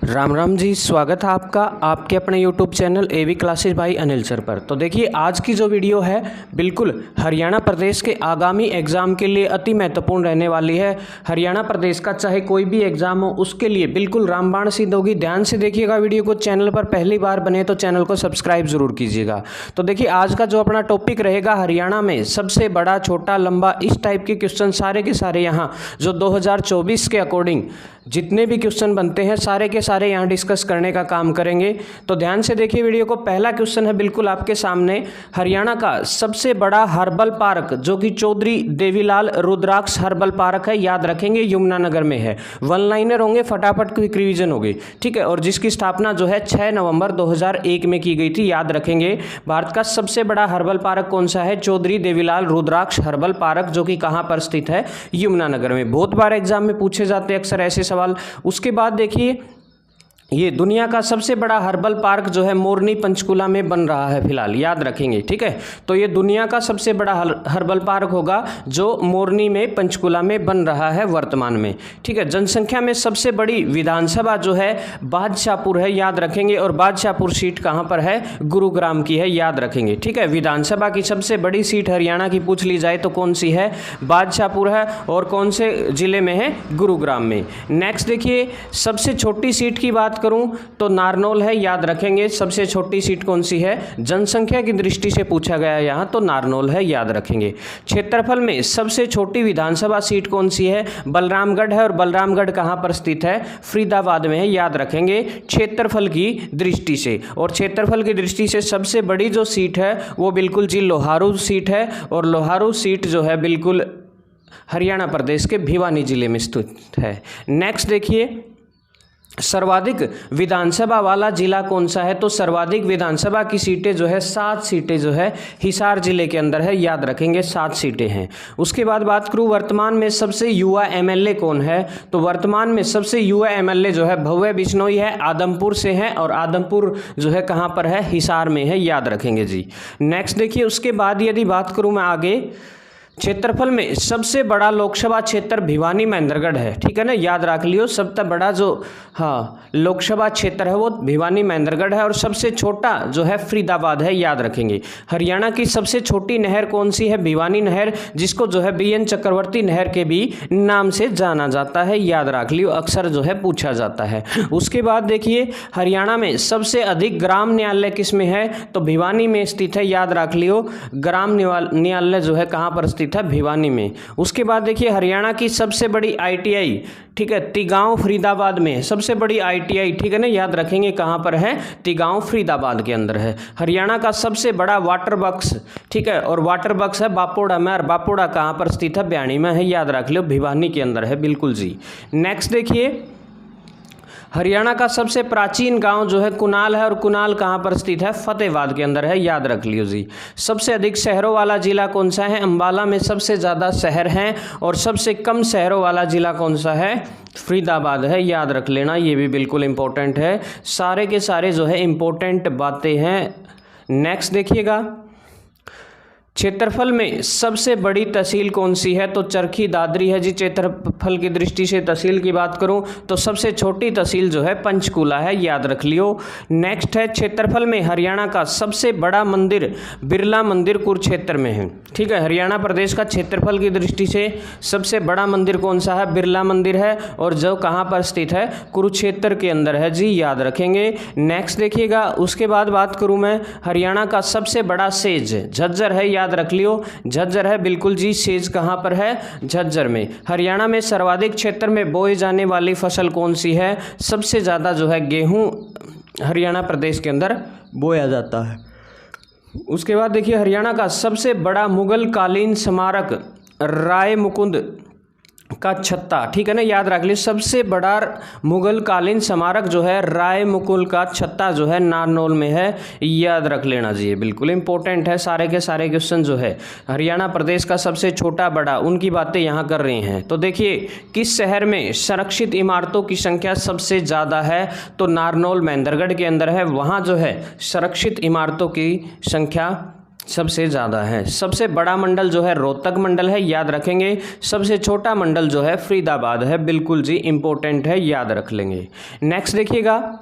राम राम जी, स्वागत है आपका आपके अपने YouTube channel AV classes by Anil sir पर। तो देखिए, आज की जो वीडियो है बिल्कुल हरियाणा प्रदेश के आगामी एग्ज़ाम के लिए अति महत्वपूर्ण रहने वाली है। हरियाणा प्रदेश का चाहे कोई भी एग्ज़ाम हो उसके लिए बिल्कुल रामबाण सिद्ध होगी। ध्यान से देखिएगा वीडियो को। चैनल पर पहली बार बने तो चैनल को सब्सक्राइब जरूर कीजिएगा। तो देखिए, आज का जो अपना टॉपिक रहेगा, हरियाणा में सबसे बड़ा, छोटा, लंबा, इस टाइप के क्वेश्चन सारे के सारे यहाँ जो 2024 के अकॉर्डिंग जितने भी क्वेश्चन बनते हैं सारे के सारे यहाँ डिस्कस करने का काम करेंगे। तो ध्यान से देखिए वीडियो को। पहला क्वेश्चन है बिल्कुल आपके सामने, हरियाणा का सबसे बड़ा हर्बल पार्क जो कि चौधरी देवीलाल रुद्राक्ष हर्बल पार्क है, याद रखेंगे यमुनानगर में है। वन लाइनर होंगे, फटाफट क्विक रिवीजन होगी, ठीक है। और जिसकी स्थापना जो है 6 नवंबर 2001 में की गई थी, याद रखेंगे। भारत का सबसे बड़ा हर्बल पार्क कौन सा है? चौधरी देवीलाल रुद्राक्ष हर्बल पार्क, जो कि कहाँ पर स्थित है? यमुनानगर में। बहुत बार एग्जाम में पूछे जाते हैं अक्सर ऐसे सवाल। उसके बाद देखिए, ये दुनिया का सबसे बड़ा हर्बल पार्क जो है मोरनी पंचकुला में बन रहा है फिलहाल, याद रखेंगे, ठीक है। तो ये दुनिया का सबसे बड़ा हर्बल पार्क होगा जो मोरनी में पंचकुला में बन रहा है वर्तमान में, ठीक है। जनसंख्या में सबसे बड़ी विधानसभा जो है बादशाहपुर है, याद रखेंगे। और बादशाहपुर सीट कहाँ पर है? गुरुग्राम की है, याद रखेंगे, ठीक है। विधानसभा की सबसे बड़ी सीट हरियाणा की पूछ ली जाए तो कौन सी है? बादशाहपुर है। और कौन से जिले में है? गुरुग्राम में। नेक्स्ट देखिए, सबसे छोटी सीट की बात करूं तो नारनौल है, याद रखेंगे। सबसे छोटी सीट कौन सी है? जनसंख्या की दृष्टि से पूछा गया यहां, तो नारनौल है, याद रखेंगे। क्षेत्रफल में सबसे छोटी विधानसभा सीट कौन सी है? बलरामगढ़ है। और बलरामगढ़ कहां पर स्थित है? फरीदाबाद में है, याद रखेंगे, क्षेत्रफल की दृष्टि से। और क्षेत्रफल की दृष्टि से सबसे बड़ी जो सीट है वो बिल्कुल जी लोहारू सीट है। और लोहारू सीट जो है बिल्कुल हरियाणा प्रदेश के भिवानी जिले में स्थित है। नेक्स्ट देखिए, सर्वाधिक विधानसभा वाला जिला कौन सा है? तो सर्वाधिक विधानसभा की सीटें जो है 7 सीटें जो है हिसार जिले के अंदर है, याद रखेंगे, 7 सीटें हैं। उसके बाद बात करूं वर्तमान में सबसे युवा एमएलए कौन है? तो वर्तमान में सबसे युवा एमएलए जो है भव्य बिश्नोई है, आदमपुर से है। और आदमपुर जो है कहाँ पर है? हिसार में है, याद रखेंगे जी। नेक्स्ट देखिए, उसके बाद यदि बात करूं मैं आगे, क्षेत्रफल में सबसे बड़ा लोकसभा क्षेत्र भिवानी महेंद्रगढ़ है, ठीक है ना, याद रख लियो। सबसे बड़ा जो लोकसभा क्षेत्र है वो भिवानी महेंद्रगढ़ है। और सबसे छोटा जो है फरीदाबाद है, याद रखेंगे। हरियाणा की सबसे छोटी नहर कौन सी है? भिवानी नहर, जिसको जो है BN चक्रवर्ती नहर के भी नाम से जाना जाता है, याद रख लियो, अक्सर जो है पूछा जाता है। उसके बाद देखिए, हरियाणा में सबसे अधिक ग्राम न्यायालय किस में है? तो भिवानी में स्थित है, याद रख लियो। ग्राम न्यायालय जो है कहाँ पर स्थित है? भिवानी में। उसके बाद देखिए, हरियाणा की सबसे बड़ी ITI, ठीक है, तिगांव फरीदाबाद में। सबसे बड़ी ITI, ठीक है ना, याद रखेंगे, कहाँ पर है? तिगांव फरीदाबाद के अंदर है। हरियाणा का सबसे बड़ा वाटर बक्स, ठीक है, और वाटर बक्स है बापोड़ा में। और बापोड़ा कहाँ पर स्थित है? ब्याणी में है, याद रख लो, भिवानी के अंदर है, बिल्कुल जी। नेक्स्ट देखिए, हरियाणा का सबसे प्राचीन गांव जो है कुनाल है। और कुनाल कहाँ पर स्थित है? फतेहाबाद के अंदर है, याद रख लियो जी। सबसे अधिक शहरों वाला जिला कौन सा है? अंबाला में सबसे ज़्यादा शहर हैं। और सबसे कम शहरों वाला जिला कौन सा है? फरीदाबाद है, याद रख लेना, ये भी बिल्कुल इंपॉर्टेंट है। सारे के सारे जो है इंपॉर्टेंट बातें हैं। नेक्स्ट देखिएगा, क्षेत्रफल में सबसे बड़ी तहसील कौन सी है? तो चरखी दादरी है जी। क्षेत्रफल की दृष्टि से तहसील की बात करूं तो सबसे छोटी तहसील जो है पंचकूला है, याद रख लियो। नेक्स्ट है, क्षेत्रफल में हरियाणा का सबसे बड़ा मंदिर बिरला मंदिर कुरुक्षेत्र में है, ठीक है। हरियाणा प्रदेश का क्षेत्रफल की दृष्टि से सबसे बड़ा मंदिर कौन सा है? बिरला मंदिर है। और जो कहाँ पर स्थित है? कुरुक्षेत्र के अंदर है जी, याद रखेंगे। नेक्स्ट देखिएगा, उसके बाद बात करूँ मैं, हरियाणा का सबसे बड़ा सेज झज्जर है, याद रख लियो, झज्जर है, बिल्कुल जी। सेज कहां पर है? झज्जर में। हरियाणा में सर्वाधिक क्षेत्र में बोई जाने वाली फसल कौन सी है? सबसे ज्यादा जो है गेहूं हरियाणा प्रदेश के अंदर बोया जाता है। उसके बाद देखिए, हरियाणा का सबसे बड़ा मुगल कालीन स्मारक राय मुकुंद का छत्ता, ठीक है ना, याद रख लीजिए। सबसे बड़ा मुगल कालीन स्मारक जो है राय मुकुल का छत्ता जो है नारनौल में है, याद रख लेना जी, बिल्कुल इंपॉर्टेंट है। सारे के सारे क्वेश्चन जो है हरियाणा प्रदेश का सबसे छोटा बड़ा उनकी बातें यहाँ कर रहे हैं। तो देखिए, किस शहर में संरक्षित इमारतों की संख्या सबसे ज़्यादा है? तो नारनौल महेंद्रगढ़ के अंदर है, वहाँ जो है संरक्षित इमारतों की संख्या सबसे ज़्यादा है। सबसे बड़ा मंडल जो है रोहतक मंडल है, याद रखेंगे। सबसे छोटा मंडल जो है फरीदाबाद है, बिल्कुल जी इंपॉर्टेंट है, याद रख लेंगे। नेक्स्ट देखिएगा,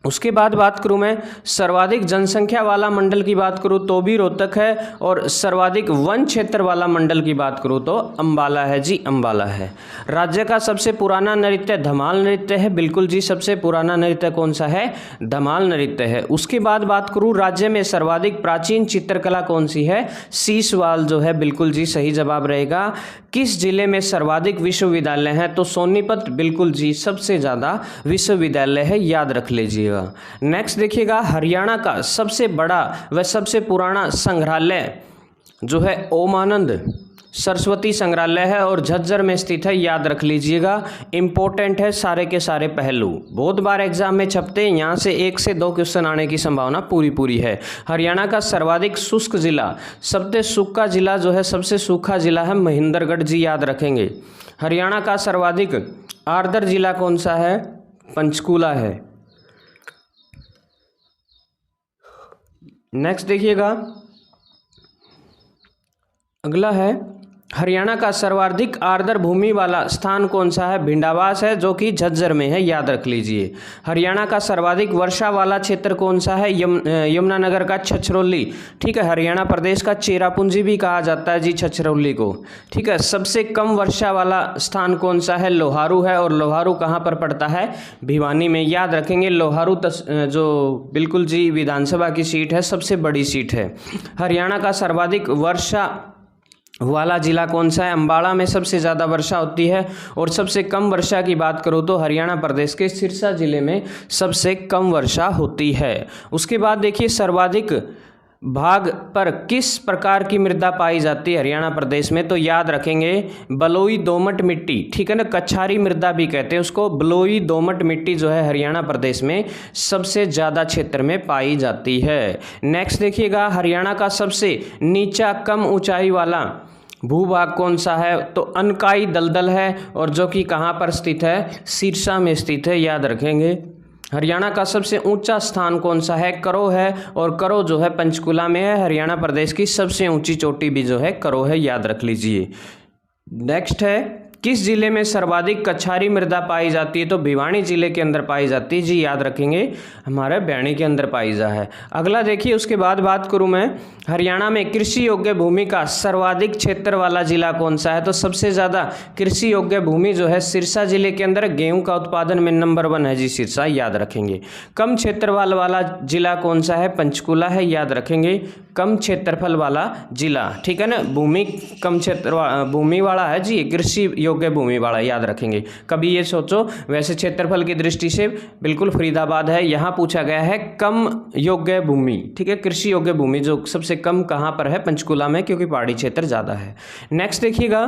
उसके बाद बात करूं मैं सर्वाधिक जनसंख्या वाला मंडल की बात करूं तो भी रोहतक है, और सर्वाधिक वन क्षेत्र वाला मंडल की बात करूं तो अंबाला है जी, अंबाला है। राज्य का सबसे पुराना नृत्य धमाल नृत्य है, बिल्कुल जी सबसे पुराना नृत्य कौन सा है, धमाल नृत्य है। उसके बाद बात करूं राज्य में सर्वाधिक प्राचीन चित्रकला कौन सी है, शीशवाल जो है, बिल्कुल जी सही जवाब रहेगा। किस जिले में सर्वाधिक विश्वविद्यालय हैं, तो सोनीपत बिल्कुल जी सबसे ज़्यादा विश्वविद्यालय है, याद रख लीजिएगा। नेक्स्ट देखिएगा, हरियाणा का सबसे बड़ा व सबसे पुराना संग्रहालय जो है ओमानंद सरस्वती संग्रहालय है और झज्जर में स्थित है, याद रख लीजिएगा। इंपॉर्टेंट है सारे के सारे पहलू, बहुत बार एग्जाम में छपते हैं, यहाँ से 1 से 2 क्वेश्चन आने की संभावना पूरी है। हरियाणा का सर्वाधिक शुष्क जिला, सबसे सूखा जिला जो है, सबसे सूखा जिला है महेंद्रगढ़ जी, याद रखेंगे। हरियाणा का सर्वाधिक आर्द्र जिला कौन सा है, पंचकूला है। नेक्स्ट देखिएगा, अगला है हरियाणा का सर्वाधिक आर्द्र भूमि वाला स्थान कौन सा है, भिंडावास है जो कि झज्जर में है, याद रख लीजिए। हरियाणा का सर्वाधिक वर्षा वाला क्षेत्र कौन सा है, यमुनानगर का छछरौली, ठीक है। हरियाणा प्रदेश का चेरापूंजी भी कहा जाता है जी छछरौली को, ठीक है। सबसे कम वर्षा वाला स्थान कौन सा है, लोहारू है, और लोहारू कहाँ पर पड़ता है, भिवानी में, याद रखेंगे। लोहारू जो बिल्कुल जी विधानसभा की सीट है, सबसे बड़ी सीट है। हरियाणा का सर्वाधिक वर्षा वाला जिला कौन सा है, अम्बाड़ा में सबसे ज़्यादा वर्षा होती है। और सबसे कम वर्षा की बात करूँ तो हरियाणा प्रदेश के सिरसा जिले में सबसे कम वर्षा होती है। उसके बाद देखिए, सर्वाधिक भाग पर किस प्रकार की मृदा पाई जाती है हरियाणा प्रदेश में, तो याद रखेंगे बलुई दोमट मिट्टी, ठीक है ना, कछारी मृदा भी कहते हैं उसको। बलुई दोमट मिट्टी जो है हरियाणा प्रदेश में सबसे ज़्यादा क्षेत्र में पाई जाती है। नेक्स्ट देखिएगा, हरियाणा का सबसे नीचा कम ऊंचाई वाला भूभाग कौन सा है, तो अनकाई दलदल है, और जो कि कहाँ पर स्थित है, सिरसा में स्थित है, याद रखेंगे। हरियाणा का सबसे ऊंचा स्थान कौन सा है, करो है, और करो जो है पंचकुला में है। हरियाणा प्रदेश की सबसे ऊंची चोटी भी जो है करो है, याद रख लीजिए। नेक्स्ट है, किस जिले में सर्वाधिक कछारी मृदा पाई जाती है, तो भिवानी जिले के अंदर पाई जाती है जी, याद रखेंगे, हमारे बैणी के अंदर पाई जा है। अगला देखिए, उसके बाद बात करूं मैं, हरियाणा में कृषि योग्य भूमि का सर्वाधिक क्षेत्र वाला जिला कौन सा है, तो सबसे ज़्यादा कृषि योग्य भूमि जो है सिरसा जिले के अंदर, गेहूं का उत्पादन में नंबर 1 है जी सिरसा, याद रखेंगे। कम क्षेत्रफल वाला जिला कौन सा है, पंचकूला है, याद रखेंगे। कम क्षेत्रफल वाला जिला, ठीक है ना, भूमि कम क्षेत्र भूमि वाला है जी, कृषि योग्य भूमि वाला, याद रखेंगे। कभी ये सोचो, वैसे क्षेत्रफल की दृष्टि से बिल्कुल फरीदाबाद है, यहाँ पूछा गया है कम योग्य भूमि, ठीक है, कृषि योग्य भूमि जो सबसे कम कहाँ पर है, पंचकूला में, क्योंकि पहाड़ी क्षेत्र ज़्यादा है। नेक्स्ट देखिएगा,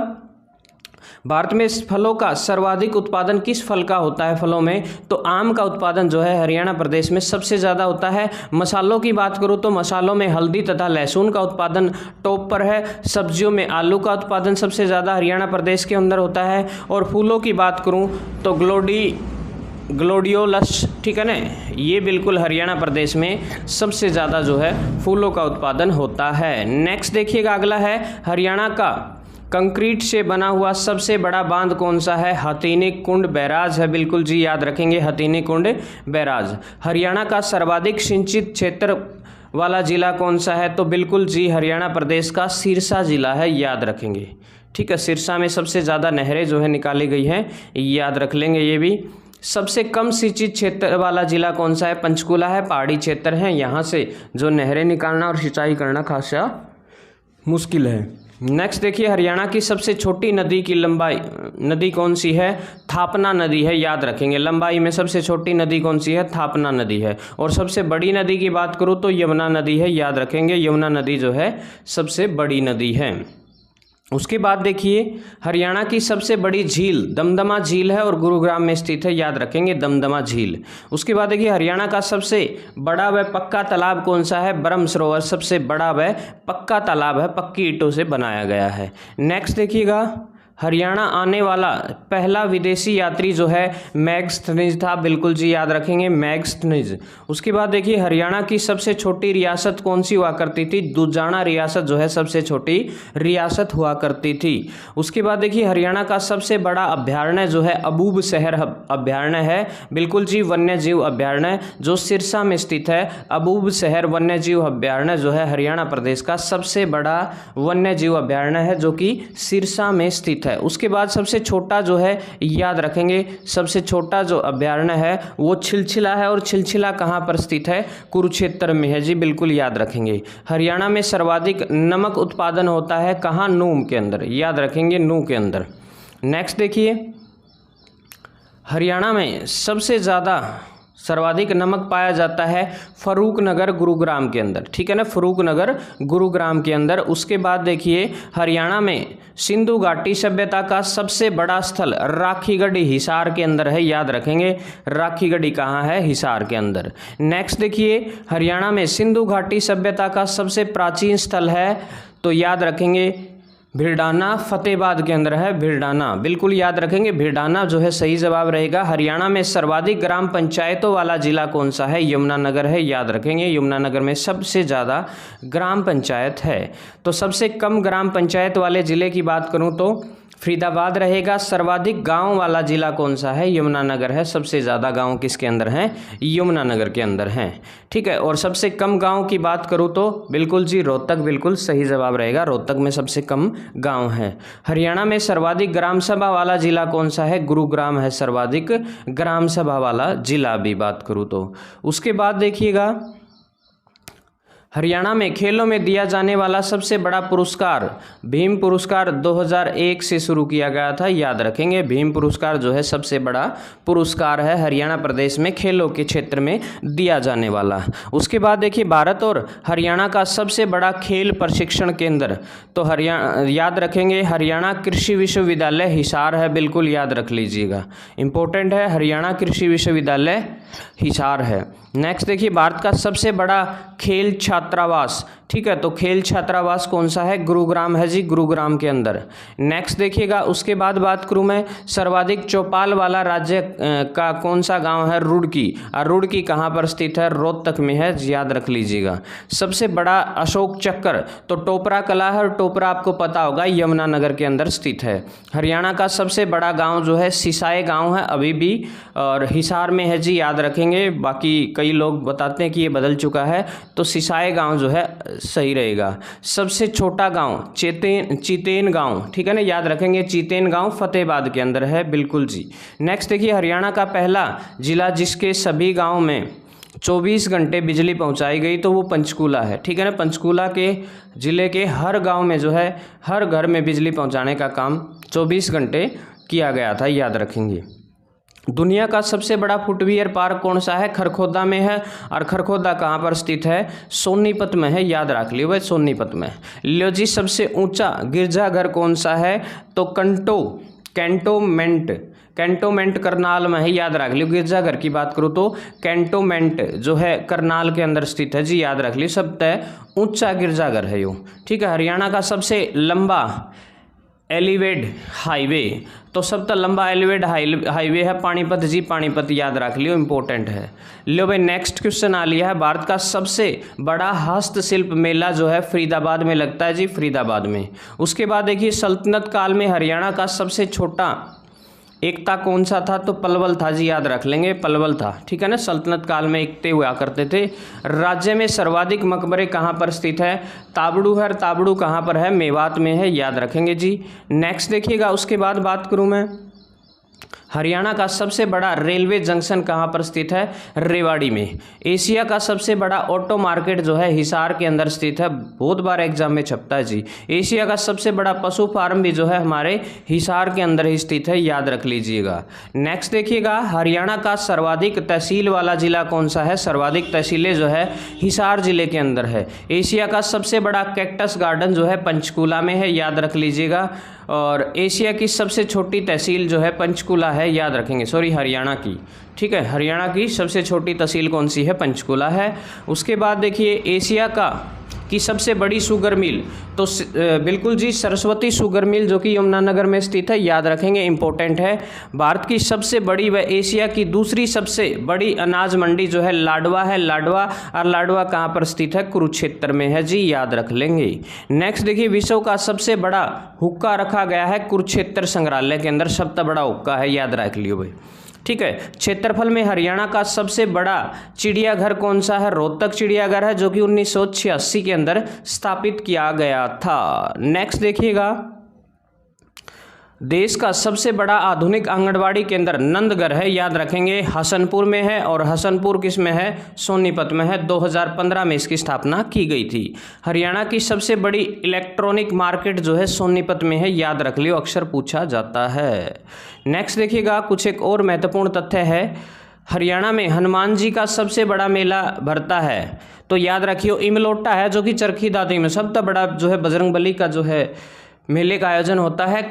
भारत में फलों का सर्वाधिक उत्पादन किस फल का होता है, फलों में, तो आम का उत्पादन जो है हरियाणा प्रदेश में सबसे ज़्यादा होता है। मसालों की बात करूँ तो मसालों में हल्दी तथा लहसुन का उत्पादन टॉप पर है। सब्जियों में आलू का उत्पादन सबसे ज़्यादा हरियाणा प्रदेश के अंदर होता है। और फूलों की बात करूँ तो ग्लोडियोलस, ठीक है ना, ये बिल्कुल हरियाणा प्रदेश में सबसे ज़्यादा जो है फूलों का उत्पादन होता है। नेक्स्ट देखिएगा, अगला है हरियाणा का कंक्रीट से बना हुआ सबसे बड़ा बांध कौन सा है, हथीनी कुंड बैराज है, बिल्कुल जी याद रखेंगे, हथीनी कुंड बैराज। हरियाणा का सर्वाधिक सिंचित क्षेत्र वाला जिला कौन सा है, तो बिल्कुल जी हरियाणा प्रदेश का सिरसा जिला है, याद रखेंगे, ठीक है। सिरसा में सबसे ज़्यादा नहरें जो है निकाली गई हैं, याद रख लेंगे ये भी। सबसे कम सिंचित क्षेत्र वाला जिला कौन सा है, पंचकूला है, पहाड़ी क्षेत्र है, यहाँ से जो नहरें निकालना और सिंचाई करना खासा मुश्किल है। नेक्स्ट देखिए, हरियाणा की सबसे छोटी नदी की लंबाई नदी कौन सी है, थापना नदी है, याद रखेंगे। लंबाई में सबसे छोटी नदी कौन सी है, थापना नदी है। और सबसे बड़ी नदी की बात करूँ तो यमुना नदी है, याद रखेंगे, यमुना नदी जो है सबसे बड़ी नदी है। उसके बाद देखिए, हरियाणा की सबसे बड़ी झील दमदमा झील है और गुरुग्राम में स्थित है, याद रखेंगे, दमदमा झील। उसके बाद देखिए, हरियाणा का सबसे बड़ा व पक्का तालाब कौन सा है, ब्रह्म सरोवर सबसे बड़ा व पक्का तालाब है, पक्की ईंटों से बनाया गया है। नेक्स्ट देखिएगा, हरियाणा आने वाला पहला विदेशी यात्री जो है मैग्स्थनीज था, बिल्कुल जी याद रखेंगे मैग्स्थनीज। उसके बाद देखिए हरियाणा की सबसे छोटी रियासत कौन सी हुआ करती थी, दुजाना रियासत जो है सबसे छोटी रियासत हुआ करती थी। उसके बाद देखिए हरियाणा का सबसे बड़ा अभ्यारण्य जो है अबूब शहर अभ्यारण्य है, बिल्कुल जी वन्य जीव अभ्यारण्य जो सिरसा में स्थित है। अबूब शहर वन्य जीव अभ्यारण्य जो है हरियाणा प्रदेश का सबसे बड़ा वन्य जीव अभ्यारण्य है जो कि सिरसा में स्थित है। उसके बाद सबसे छोटा जो है याद रखेंगे, सबसे छोटा जो अभ्यारण्य है वो छिलछिला है, और छिलछिला कहाँ पर स्थित है, कुरुक्षेत्र में है जी, बिल्कुल याद रखेंगे। हरियाणा में सर्वाधिक नमक उत्पादन होता है कहाँ, नूंह के अंदर, याद रखेंगे नूंह के अंदर। नेक्स्ट देखिए हरियाणा में सबसे ज़्यादा सर्वाधिक नमक पाया जाता है फरूखनगर गुरुग्राम के अंदर, ठीक है ना, फरूखनगर गुरुग्राम के अंदर। उसके बाद देखिए हरियाणा में सिंधु घाटी सभ्यता का सबसे बड़ा स्थल राखीगढ़ी हिसार के अंदर है, याद रखेंगे राखीगढ़ी कहाँ है, हिसार के अंदर। नेक्स्ट देखिए हरियाणा में सिंधु घाटी सभ्यता का सबसे प्राचीन स्थल है, तो याद रखेंगे भिड़ाना फतेहाबाद के अंदर है, भिड़ाना, बिल्कुल याद रखेंगे भिड़ाना जो है सही जवाब रहेगा। हरियाणा में सर्वाधिक ग्राम पंचायतों वाला जिला कौन सा है, यमुनानगर है, याद रखेंगे यमुनानगर में सबसे ज़्यादा ग्राम पंचायत है। तो सबसे कम ग्राम पंचायत वाले ज़िले की बात करूँ तो फरीदाबाद रहेगा। सर्वाधिक गांव वाला जिला कौन सा है, यमुनानगर है, सबसे ज़्यादा गांव किसके अंदर हैं, यमुनानगर के अंदर हैं, ठीक है। और सबसे कम गांव की बात करूं तो बिल्कुल जी रोहतक, बिल्कुल सही जवाब रहेगा, रोहतक में सबसे कम गांव है। हरियाणा में सर्वाधिक ग्राम सभा वाला जिला कौन सा है, गुरुग्राम है सर्वाधिक ग्राम सभा वाला जिला भी बात करूँ तो। उसके बाद देखिएगा हरियाणा में खेलों में दिया जाने वाला सबसे बड़ा पुरस्कार भीम पुरस्कार 2001 से शुरू किया गया था, याद रखेंगे भीम पुरस्कार जो है सबसे बड़ा पुरस्कार है हरियाणा प्रदेश में खेलों के क्षेत्र में दिया जाने वाला। उसके बाद देखिए भारत और हरियाणा का सबसे बड़ा खेल प्रशिक्षण केंद्र, तो हरियाणा याद रखेंगे हरियाणा कृषि विश्वविद्यालय हिसार है, बिल्कुल याद रख लीजिएगा, इंपॉर्टेंट है, हरियाणा कृषि विश्वविद्यालय हिसार है। नेक्स्ट देखिए भारत का सबसे बड़ा खेल छात्रावास, ठीक है, तो खेल छात्रावास कौन सा है, गुरुग्राम है जी, गुरुग्राम के अंदर। नेक्स्ट देखिएगा उसके बाद बात करूं मैं सर्वाधिक चौपाल वाला राज्य का कौन सा गांव है, रुड़की, और रुड़की कहां पर स्थित है, रोहतक में है, याद रख लीजिएगा। सबसे बड़ा अशोक चक्र तो टोपरा कला है, और टोपरा आपको पता होगा यमुनानगर के अंदर स्थित है। हरियाणा का सबसे बड़ा गाँव जो है सिसाई गाँव है अभी भी, और हिसार में है जी, याद रखेंगे। बाकी कई लोग बताते हैं कि ये बदल चुका है, तो सिसाई गाँव जो है सही रहेगा। सबसे छोटा गांव चीतेन गांव, ठीक है ना, याद रखेंगे चीतेन गांव फतेहाबाद के अंदर है, बिल्कुल जी। नेक्स्ट देखिए हरियाणा का पहला जिला जिसके सभी गांव में 24 घंटे बिजली पहुंचाई गई तो वो पंचकूला है, ठीक है ना, पंचकूला के जिले के हर गांव में जो है हर घर में बिजली पहुंचाने का काम 24 घंटे किया गया था, याद रखेंगे। दुनिया का सबसे बड़ा फुटवियर पार्क कौन सा है, खरखोदा में है, और खरखोदा कहाँ पर स्थित है, सोनीपत में है, याद रख लियो भाई सोनीपत में। लियो जी सबसे ऊंचा गिरजाघर कौन सा है, तो कैंटोमेंट करनाल में है, याद रख लियो। गिरजाघर की बात करूँ तो कैंटोमेंट जो है करनाल के अंदर स्थित है जी, याद रख लियो, सबसे ऊंचा गिरजाघर है यो, ठीक है। हरियाणा का सबसे लंबा एलिवेड हाईवे, तो सबसे लंबा एलिवेड हाईवे है पानीपत जी, पानीपत याद रख लियो, इंपॉर्टेंट है। लो भाई नेक्स्ट क्वेश्चन आ लिया है, भारत का सबसे बड़ा हस्तशिल्प मेला जो है फरीदाबाद में लगता है जी, फरीदाबाद में। उसके बाद देखिए सल्तनत काल में हरियाणा का सबसे छोटा एकता कौन सा था, तो पलवल था जी, याद रख लेंगे पलवल था, ठीक है ना, सल्तनत काल में एकते हुआ करते थे। राज्य में सर्वाधिक मकबरे कहाँ पर स्थित है, ताबड़ू है, ताबड़ू कहाँ पर है, मेवात में है, याद रखेंगे जी। नेक्स्ट देखिएगा उसके बाद बात करूँ मैं हरियाणा का सबसे बड़ा रेलवे जंक्शन कहाँ पर स्थित है, रेवाड़ी में। एशिया का सबसे बड़ा ऑटो मार्केट जो है हिसार के अंदर स्थित है, बहुत बार एग्जाम में छपता है जी। एशिया का सबसे बड़ा पशु फार्म भी जो है हमारे हिसार के अंदर ही स्थित है, याद रख लीजिएगा। नेक्स्ट देखिएगा हरियाणा का सर्वाधिक तहसील वाला जिला कौन सा है, सर्वाधिक तहसीलें जो है हिसार जिले के अंदर है। एशिया का सबसे बड़ा कैक्टस गार्डन जो है पंचकूला में है, याद रख लीजिएगा। और एशिया की सबसे छोटी तहसील जो है पंचकूला है, याद रखेंगे, सॉरी हरियाणा की, ठीक है, हरियाणा की सबसे छोटी तहसील कौन सी है, पंचकूला है। उसके बाद देखिए एशिया का की सबसे बड़ी शुगर मिल, तो बिल्कुल जी सरस्वती शुगर मिल जो कि यमुनानगर में स्थित है, याद रखेंगे, इंपॉर्टेंट है। भारत की सबसे बड़ी व एशिया की दूसरी सबसे बड़ी अनाज मंडी जो है लाडवा है, लाडवा, और लाडवा कहाँ पर स्थित है? कुरुक्षेत्र में है जी, याद रख लेंगे। नेक्स्ट देखिए, विश्व का सबसे बड़ा हुक्का रखा गया है कुरुक्षेत्र संग्रहालय के अंदर, सबसे बड़ा हुक्का है, याद रख लियो भाई, ठीक है। क्षेत्रफल में हरियाणा का सबसे बड़ा चिड़ियाघर कौन सा है? रोहतक चिड़ियाघर है, जो कि 1986 के अंदर स्थापित किया गया था। नेक्स्ट देखिएगा, देश का सबसे बड़ा आधुनिक आंगनबाड़ी केंद्र नंदगढ़ है, याद रखेंगे, हसनपुर में है, और हसनपुर किस में है? सोनीपत में है। 2015 में इसकी स्थापना की गई थी। हरियाणा की सबसे बड़ी इलेक्ट्रॉनिक मार्केट जो है सोनीपत में है, याद रख लियो, अक्सर पूछा जाता है। नेक्स्ट देखिएगा, कुछ एक और महत्वपूर्ण तथ्य है, हरियाणा में हनुमान जी का सबसे बड़ा मेला भरता है, तो याद रखियो इमलोटा है, जो कि चरखी दादरी में सबसे बड़ा जो है बजरंगबली का जो है मेले का आयोजन होता है।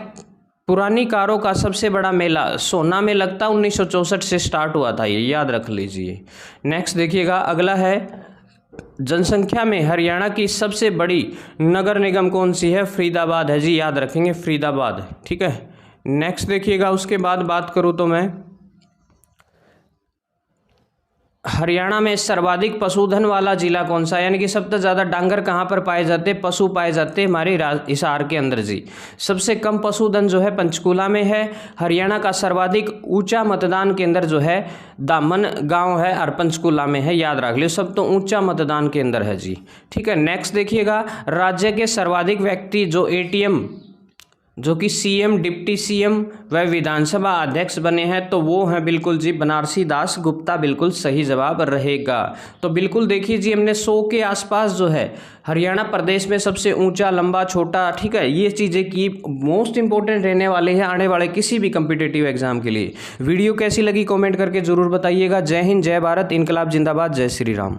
पुरानी कारों का सबसे बड़ा मेला सोना में लगता, 1964 से स्टार्ट हुआ था, ये याद रख लीजिए। नेक्स्ट देखिएगा, अगला है, जनसंख्या में हरियाणा की सबसे बड़ी नगर निगम कौन सी है? फरीदाबाद है जी, याद रखेंगे, फरीदाबाद, ठीक है। नेक्स्ट देखिएगा, उसके बाद बात करूँ तो मैं हरियाणा में सर्वाधिक पशुधन वाला जिला कौन सा, यानी कि सबसे ज़्यादा डांगर कहाँ पर पाए जाते, पशु पाए जाते, हमारे हिसार के अंदर जी। सबसे कम पशुधन जो है पंचकूला में है। हरियाणा का सर्वाधिक ऊंचा मतदान केंद्र जो है दामन गांव है और पंचकूला में है, याद रख लियो, सब तो ऊंचा मतदान केंद्र है जी, ठीक है। नेक्स्ट देखिएगा, राज्य के सर्वाधिक व्यक्ति जो एटीएम जो कि सीएम, डिप्टी सीएम व विधानसभा अध्यक्ष बने हैं, तो वो हैं बिल्कुल जी बनारसी दास गुप्ता, बिल्कुल सही जवाब रहेगा। तो बिल्कुल देखिए जी, हमने 100 के आसपास जो है हरियाणा प्रदेश में सबसे ऊंचा, लंबा, छोटा, ठीक है, ये चीज़ें की मोस्ट इंपॉर्टेंट रहने वाले हैं आने वाले किसी भी कम्पिटिटिव एग्जाम के लिए। वीडियो कैसी लगी कॉमेंट करके जरूर बताइएगा। जय हिंद, जय भारत, इनकलाब जिंदाबाद, जय श्री राम।